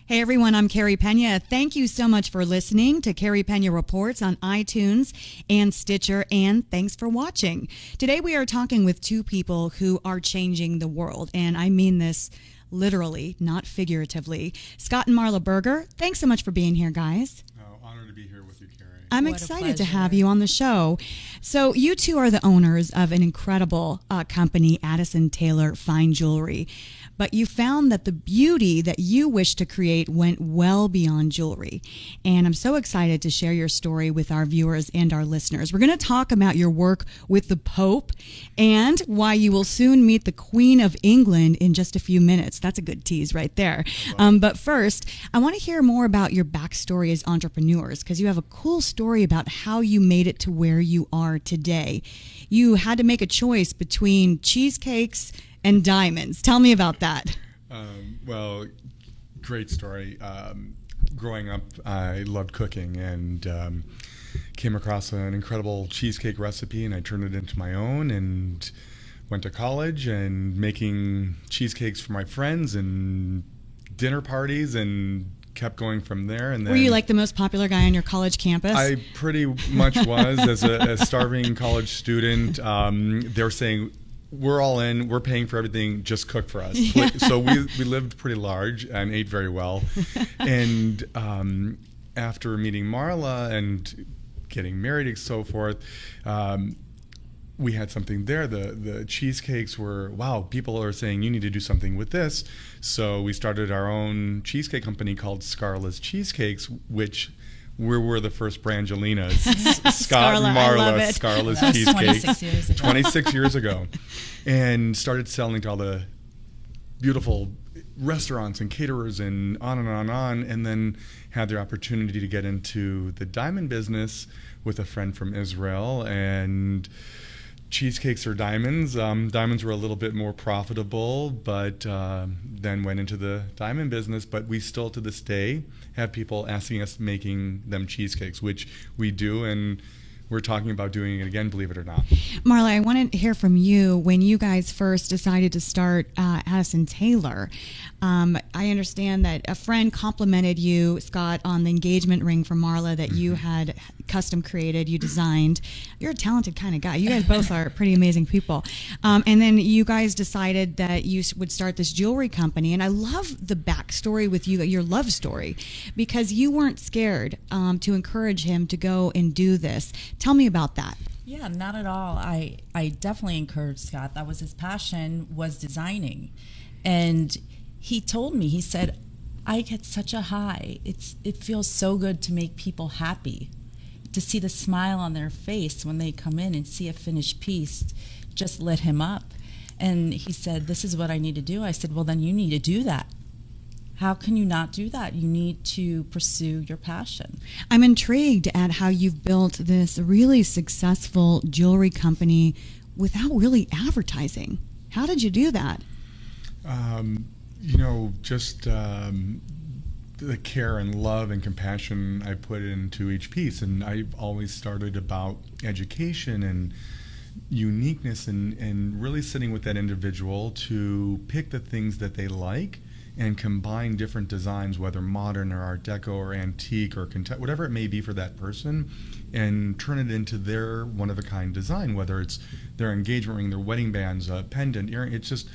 Hey everyone, I'm Carrie Pena. Thank you so much for listening to Carrie Pena Reports on iTunes and Stitcher, and thanks for watching. Today we are talking with two people who are changing the world, and I mean this literally, not figuratively. Scott and Marla Berger, thanks so much for being here, guys. Oh, honor to be here with you, Carrie. I'm excited to have you on the show. So you two are the owners of an incredible company, Addison Taylor Fine Jewelry. But you found that the beauty that you wish to create went well beyond jewelry. And I'm so excited to share your story with our viewers and our listeners. We're going to talk about your work with the Pope and why you will soon meet the Queen of England in just a few minutes. That's a good tease right there. But first, I want to hear more about your backstory as entrepreneurs, because you have a cool story about how you made it to where you are today. You had to make a choice between cheesecakes and diamonds. Tell me about that. Well, great story. Growing up, I loved cooking and came across an incredible cheesecake recipe, and I turned it into my own and went to college and making cheesecakes for my friends and dinner parties and kept going from there. And then, were you like the most popular guy on your college campus? I pretty much was. As a starving college student. They were saying, we're all in, we're paying for everything, just cook for us. Yeah. So we lived pretty large and ate very well. And after meeting Marla and getting married and so forth, we had something there. The cheesecakes were, wow, people are saying you need to do something with this. So we started our own cheesecake company called Scarla's Cheesecakes, which we were the first Brangelinas. Scott and Marla, Scarla's Cheesecakes. 26 years ago. 26 years ago. And started selling to all the beautiful restaurants and caterers and on and on and on. And then had the opportunity to get into the diamond business with a friend from Israel. And cheesecakes are diamonds. Diamonds were a little bit more profitable, but then went into the diamond business. But we still, to this day, have people asking us making them cheesecakes, which we do, and we're talking about doing it again, believe it or not. Marla, I want to hear from you. When you guys first decided to start Addison Taylor, I understand that a friend complimented you, Scott, on the engagement ring for Marla that you had custom created, you designed. You're a talented kind of guy. You guys both are pretty amazing people. And then you guys decided that you would start this jewelry company. And I love the backstory with you, your love story, because you weren't scared to encourage him to go and do this. Tell me about that. Yeah, not at all. I definitely encouraged Scott. That was his passion, was designing. And he told me, he said, I get such a high. It feels so good to make people happy, to see the smile on their face when they come in and see a finished piece just lit him up. And he said, this is what I need to do. I said, well, then you need to do that. How can you not do that? You need to pursue your passion. I'm intrigued at how you've built this really successful jewelry company without really advertising. How did you do that? Just the care and love and compassion I put into each piece. And I've always started about education and uniqueness and really sitting with that individual to pick the things that they like and combine different designs, whether modern or Art Deco or antique or whatever it may be for that person, and turn it into their one-of-a-kind design, whether it's their engagement ring, their wedding bands, a pendant, earring. It's just,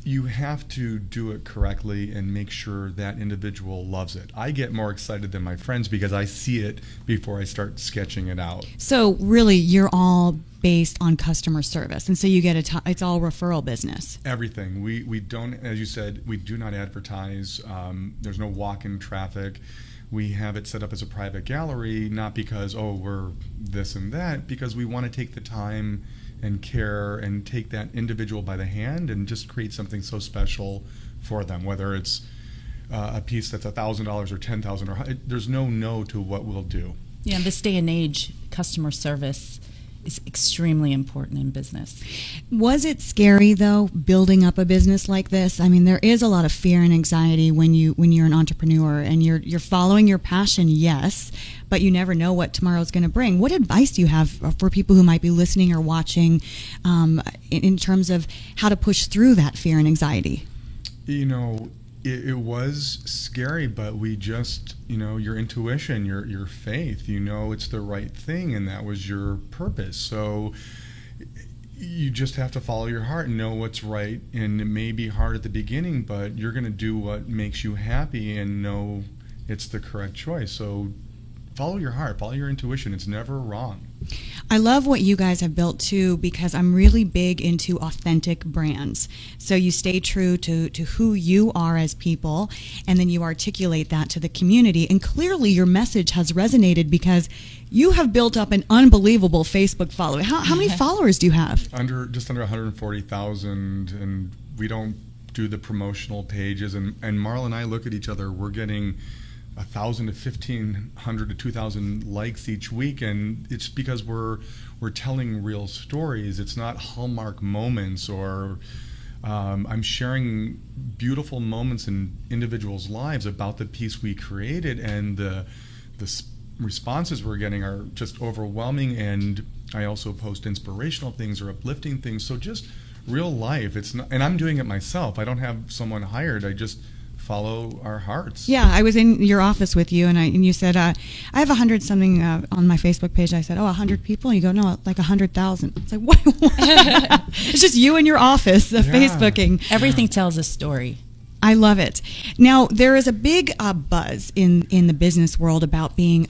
you have to do it correctly and make sure that individual loves it. I get more excited than my friends because I see it before I start sketching it out. So really, you're all based on customer service, and so you get it's all referral business. Everything. We don't, as you said, we do not advertise. There's no walk-in traffic. We have it set up as a private gallery, not because, we're this and that, because we want to take the time and care and take that individual by the hand and just create something so special for them, whether it's a piece that's $1,000 or $10,000 or there's no to what we'll do. Yeah, in this day and age, customer service is extremely important in business. Was it scary though, building up a business like this? I mean, there is a lot of fear and anxiety when you're an entrepreneur and you're following your passion, yes, but you never know what tomorrow's going to bring. What advice do you have for people who might be listening or watching in terms of how to push through that fear and anxiety? it was scary, but we just, your intuition, your faith, it's the right thing, and that was your purpose. So you just have to follow your heart and know what's right. And it may be hard at the beginning, but you're going to do what makes you happy and know it's the correct choice. So follow your heart, follow your intuition. It's never wrong. I love what you guys have built too, because I'm really big into authentic brands. So you stay true to who you are as people, and then you articulate that to the community. And clearly your message has resonated because you have built up an unbelievable Facebook following. How many followers do you have? Just under 140,000, and we don't do the promotional pages. And Marla and I look at each other. We're getting 1,000 to 1,500 to 2,000 likes each week, and it's because we're telling real stories. It's not Hallmark moments, or I'm sharing beautiful moments in individuals' lives about the piece we created, and the responses we're getting are just overwhelming. And I also post inspirational things or uplifting things, so just real life. It's not, and I'm doing it myself. I don't have someone hired. I just follow our hearts. Yeah, I was in your office with you, and you said, I have 100 something on my Facebook page. I said, 100 people? And you go, no, like 100,000. It's like, what? It's just you in your office, Facebooking. Everything tells a story. I love it. Now, there is a big buzz in the business world about being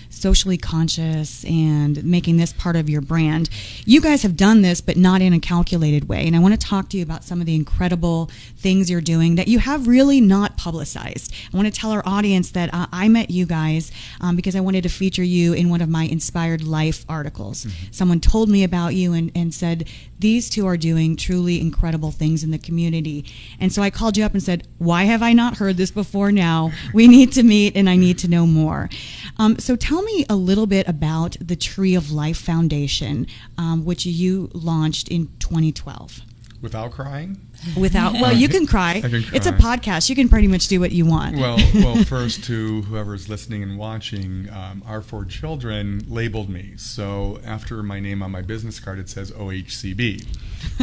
socially conscious and making this part of your brand. You guys have done this, but not in a calculated way. And I want to talk to you about some of the incredible things you're doing that you have really not publicized. I want to tell our audience that I met you guys because I wanted to feature you in one of my Inspired Life articles. Mm-hmm. Someone told me about you and said, these two are doing truly incredible things in the community. And so I called you up and said, why have I not heard this before now? We need to meet, and I need to know more. So tell me a little bit about the Tree of Life Foundation, which you launched in 2012. Without crying? Well, you can cry. I can cry. It's a podcast. You can pretty much do what you want. Well, first to whoever's listening and watching, our 4 children labeled me. So after my name on my business card, it says OHCB,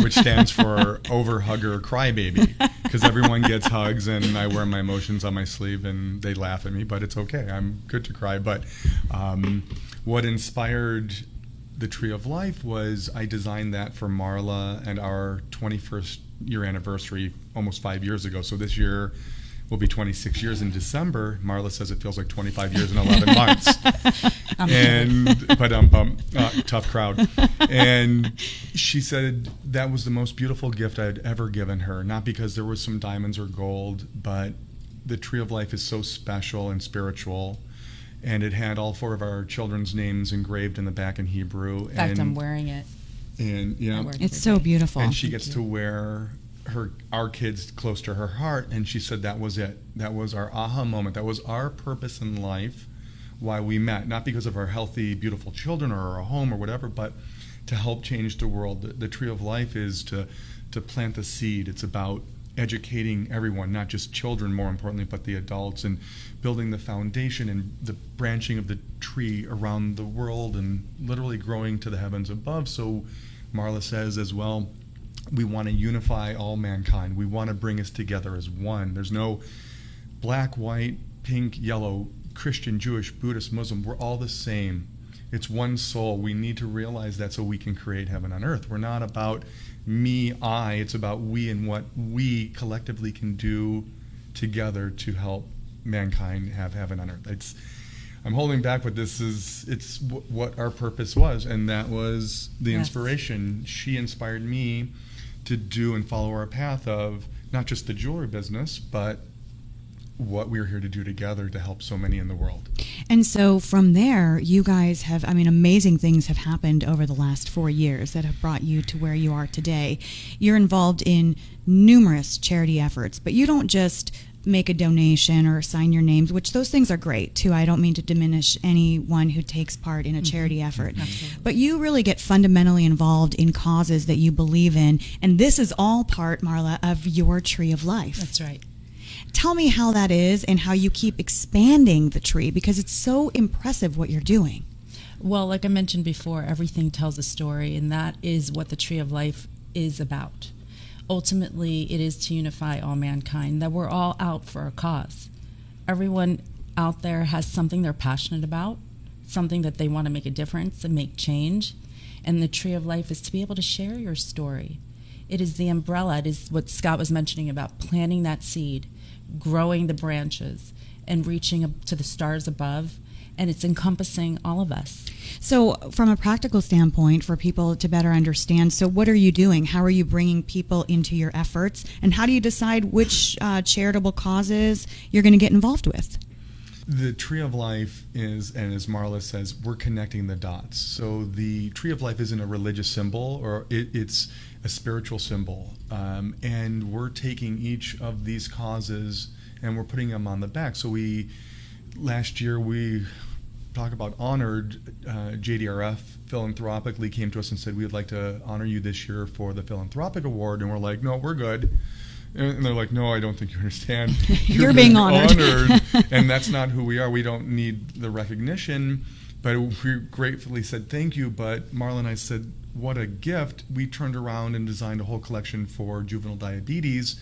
which stands for Overhugger Crybaby, because everyone gets hugs and I wear my emotions on my sleeve and they laugh at me, but it's okay. I'm good to cry. But what inspired the Tree of Life was I designed that for Marla and our 21st year anniversary almost 5 years ago. So this year will be 26 years in December. Marla says it feels like 25 years and 11 months. Tough crowd. And she said that was the most beautiful gift I'd ever given her, not because there was some diamonds or gold, but the Tree of Life is so special and spiritual. And it had all 4 of our children's names engraved in the back in Hebrew. In fact, I'm wearing it. And it's so beautiful. And she gets to wear our kids close to her heart. And she said that was it. That was our aha moment. That was our purpose in life, why we met. Not because of our healthy, beautiful children or our home or whatever, but to help change the world. The Tree of Life is to plant the seed. It's about educating everyone, not just children, more importantly, but the adults, and building the foundation and the branching of the tree around the world and literally growing to the heavens above. So Marla says as well, we want to unify all mankind. We want to bring us together as one. There's no black, white, pink, yellow, Christian, Jewish, Buddhist, Muslim. We're all the same. It's one soul. We need to realize that so we can create heaven on earth. We're not about me, I. It's about we and what we collectively can do together to help mankind have heaven on earth. I'm holding back, but it's what our purpose was, and that was the inspiration. She inspired me to do and follow our path of not just the jewelry business, but what we're here to do together to help so many in the world. And so from there, you guys have, amazing things have happened over the last 4 years that have brought you to where you are today. You're involved in numerous charity efforts, but you don't just make a donation or sign your names, which those things are great too. I don't mean to diminish anyone who takes part in a charity effort. Absolutely. But you really get fundamentally involved in causes that you believe in, and this is all part, Marla, of your Tree of Life. That's right. Tell me how that is and how you keep expanding the tree, because it's so impressive what you're doing. Well, like I mentioned before, everything tells a story, and that is what the Tree of Life is about. ultimately it is to unify all mankind, that we're all out for a cause. Everyone out there has something they're passionate about, something that they want to make a difference and make change. And the Tree of Life is to be able to share your story. It is the umbrella. It is what Scott was mentioning about planting that seed, growing the branches, and reaching up to the stars above. And it's encompassing all of us. So from a practical standpoint, for people to better understand, so what are you doing? How are you bringing people into your efforts? And how do you decide which charitable causes you're going to get involved with? The Tree of Life is, and as Marla says, we're connecting the dots. So the Tree of Life isn't a religious symbol, or it's a spiritual symbol. And we're taking each of these causes and we're putting them on the back. So last year we talk about honored, JDRF philanthropically came to us and said, we'd like to honor you this year for the philanthropic award. And we're like, no, we're good. And they're like, no, I don't think you understand. You're being honored. And that's not who we are. We don't need the recognition. But we gratefully said thank you. But Marla and I said, what a gift. We turned around and designed a whole collection for juvenile diabetes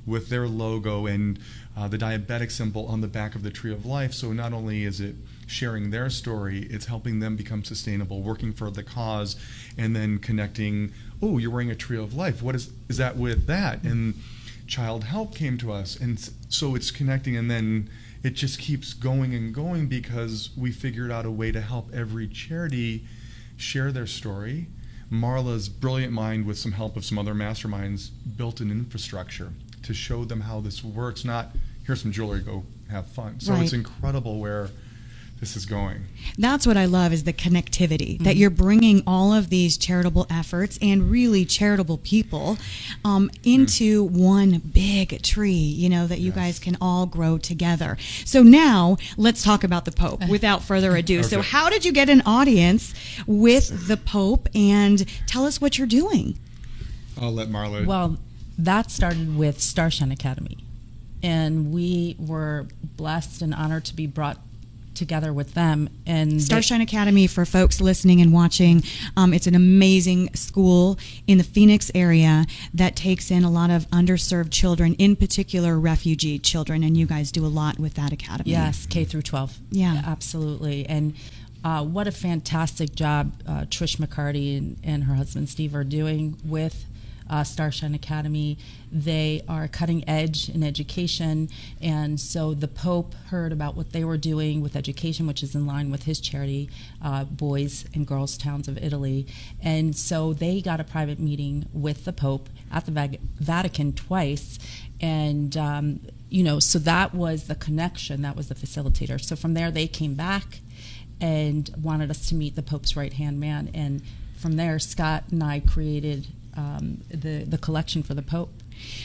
with their logo and the diabetic symbol on the back of the Tree of Life. So not only is it sharing their story, it's helping them become sustainable, working for the cause, and then connecting, oh, you're wearing a Tree of Life. What is that with that? And Child Help came to us. And so it's connecting, and then it just keeps going and going because we figured out a way to help every charity share their story. Marla's brilliant mind, with some help of some other masterminds, built an infrastructure to show them how this works, not here's some jewelry, go have fun. So Right. It's incredible where this is going. That's what I love, is the connectivity, that you're bringing all of these charitable efforts and really charitable people into one big tree, that you Yes. guys can all grow together. So now let's talk about the Pope without further ado. So Okay. how did you get an audience with the Pope, and tell us what you're doing? I'll let Marla. Well, that started with Starshine Academy. And we were blessed and honored to be brought together with them. And Starshine Academy, for folks listening and watching, it's an amazing school in the Phoenix area that takes in a lot of underserved children, in particular refugee children, and you guys do a lot with that academy. Yes, K through 12. Yeah. Absolutely. And what a fantastic job Trish McCarty and her husband Steve are doing with Starshine Academy. They are cutting edge in education, and so the Pope heard about what they were doing with education, which is in line with his charity, Boys and Girls Towns of Italy. And so they got a private meeting with the Pope at the Vatican twice, and so that was the connection, that was the facilitator. So from there they came back and wanted us to meet the Pope's right-hand man, and from there Scott and I created the collection for the Pope.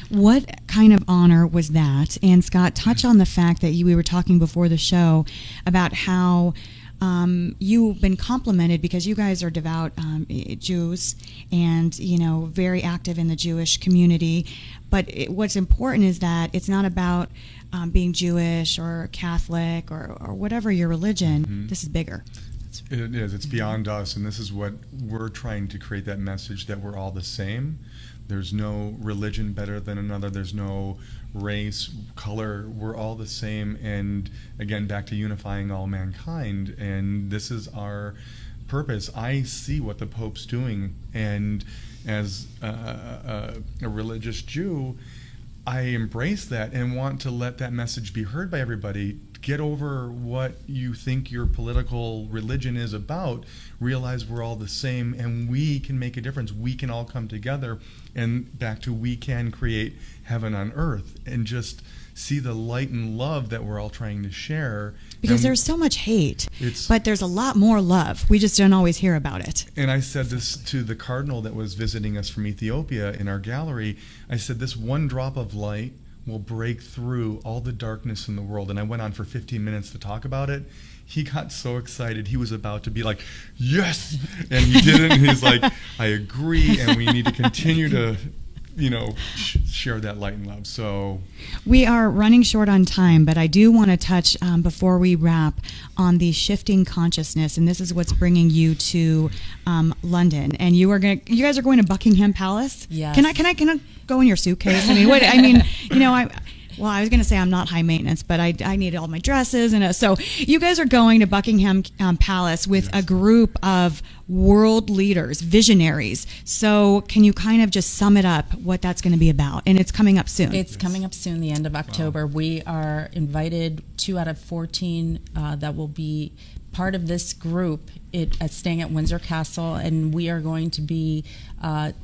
What kind of honor was that? And Scott, touch on the fact that we were talking before the show about how you've been complimented because you guys are devout Jews and, very active in the Jewish community. But what's important is that it's not about being Jewish or Catholic or whatever your religion. Mm-hmm. This is bigger. It is. It's beyond us, and this is what we're trying to create, that message that we're all the same. There's no religion better than another. There's no race, color. We're all the same, and again, back to unifying all mankind, and this is our purpose. I see what the Pope's doing, and as a religious Jew, I embrace that and want to let that message be heard by everybody. Get over what you think your political religion is about. Realize we're all the same and we can make a difference. We can all come together, and back to we can create heaven on earth, and just see the light and love that we're all trying to share. Because there's so much hate, but there's a lot more love. We just don't always hear about it. And I said this to the cardinal that was visiting us from Ethiopia in our gallery. I said, this one drop of light will break through all the darkness in the world. And I went on for 15 minutes to talk about it. He got so excited. He was about to be like, yes! And he didn't. And he's like, I agree, and we need to continue to share that light and love. So we are running short on time, but I do want to touch before we wrap on the shifting consciousness, and this is what's bringing you to London. And you guys are going to Buckingham Palace. Yes. Can I go in your suitcase? I mean, what? I mean, Well, I was going to say I'm not high maintenance, but I need all my dresses. So you guys are going to Buckingham Palace with a group of world leaders, visionaries. So can you kind of just sum it up what that's going to be about? And it's coming up soon. It's coming up soon, the end of October. Wow. We are invited 2 out of 14 that will be part of this group staying at Windsor Castle, and we are going to be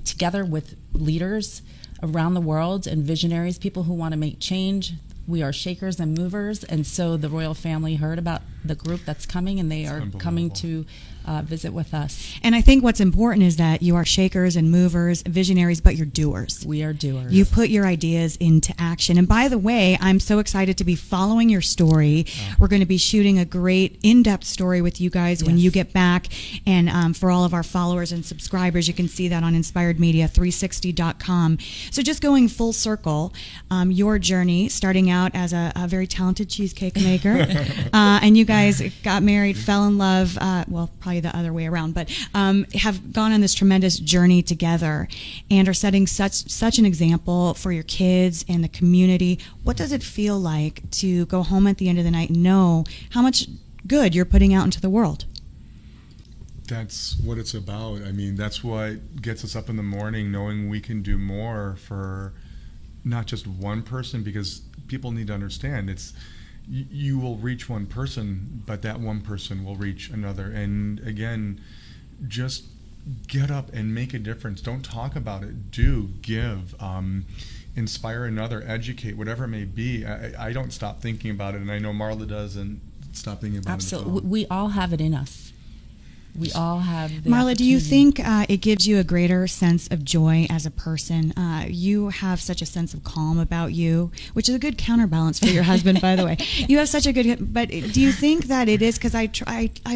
together with leaders around the world and visionaries, people who want to make change. We are shakers and movers, and so the royal family heard about the group that's coming, and they are coming to visit with us. And I think what's important is that you are shakers and movers, visionaries, but you're doers. We are doers. You put your ideas into action. And by the way, I'm so excited to be following your story. We're going to be shooting a great in-depth story with you guys when you get back. And for all of our followers and subscribers, you can see that on inspiredmedia360.com. So just going full circle, your journey, starting out as a very talented cheesecake maker, and you guys got married, fell in love, well, probably the other way around, but have gone on this tremendous journey together and are setting such an example for your kids and the community. What does it feel like to go home at the end of the night and know how much good you're putting out into the world? That's what it's about. I mean, that's what gets us up in the morning, knowing we can do more for not just one person, because people need to understand you will reach one person, but that one person will reach another. And again, just get up and make a difference. Don't talk about it. Do, give, inspire another, educate, whatever it may be. I don't stop thinking about it, and I know Marla doesn't stop thinking about it. Absolutely. We all have it in us. We all have the Marla, do you think it gives you a greater sense of joy as a person? You have such a sense of calm about you, which is a good counterbalance for your husband, by the way. You have such a good, but do you think that it is, because I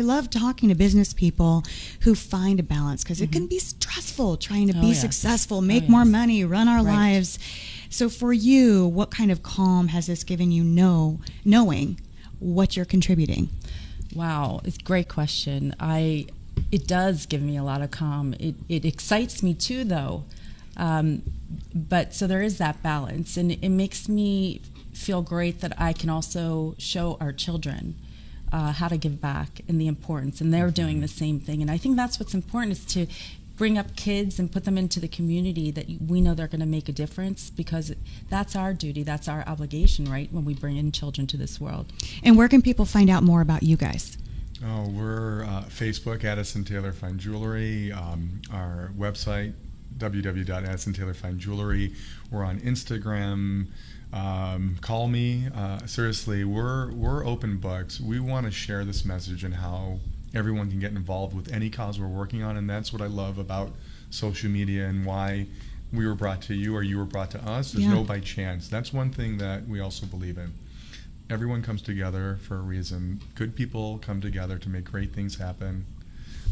love talking to business people who find a balance, because it can be stressful trying to be successful, make more money, run our lives. So for you, what kind of calm has this given you, knowing what you're contributing? Wow, it's a great question. It does give me a lot of calm. It excites me too, though. But so there is that balance, and it makes me feel great that I can also show our children how to give back and the importance, and they're doing the same thing. And I think that's what's important, is to bring up kids and put them into the community that we know they're going to make a difference, because that's our duty, that's our obligation, right, when we bring in children to this world. And where can people find out more about you guys? Oh, we're Facebook, Addison Taylor Fine Jewelry, our website, www.addisontaylorfinejewelry. We're on Instagram. Call me. Seriously, we're open books. We want to share this message and how everyone can get involved with any cause we're working on, and that's what I love about social media and why we were brought to you or you were brought to us. There's no by chance. That's one thing that we also believe in. Everyone comes together for a reason. Good people come together to make great things happen,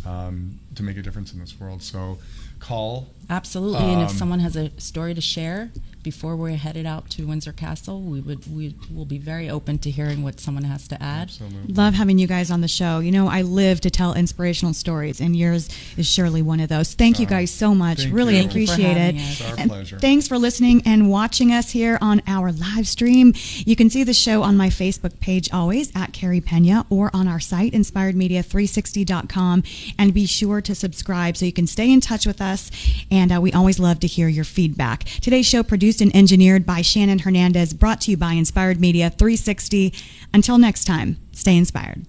to make a difference in this world. So call. Absolutely. And if someone has a story to share before we're headed out to Windsor Castle, we will be very open to hearing what someone has to add. Absolutely. Love having you guys on the show. You know, I live to tell inspirational stories, and yours is surely one of those. Thank you guys so much. Really appreciate it. It's our pleasure. Thanks for listening and watching us here on our live stream. You can see the show on my Facebook page always, at Carrie Pena, or on our site, inspiredmedia360.com. And be sure to subscribe so you can stay in touch with us. And we always love to hear your feedback. Today's show produced and engineered by Shannon Hernandez, brought to you by Inspired Media 360. Until next time, stay inspired.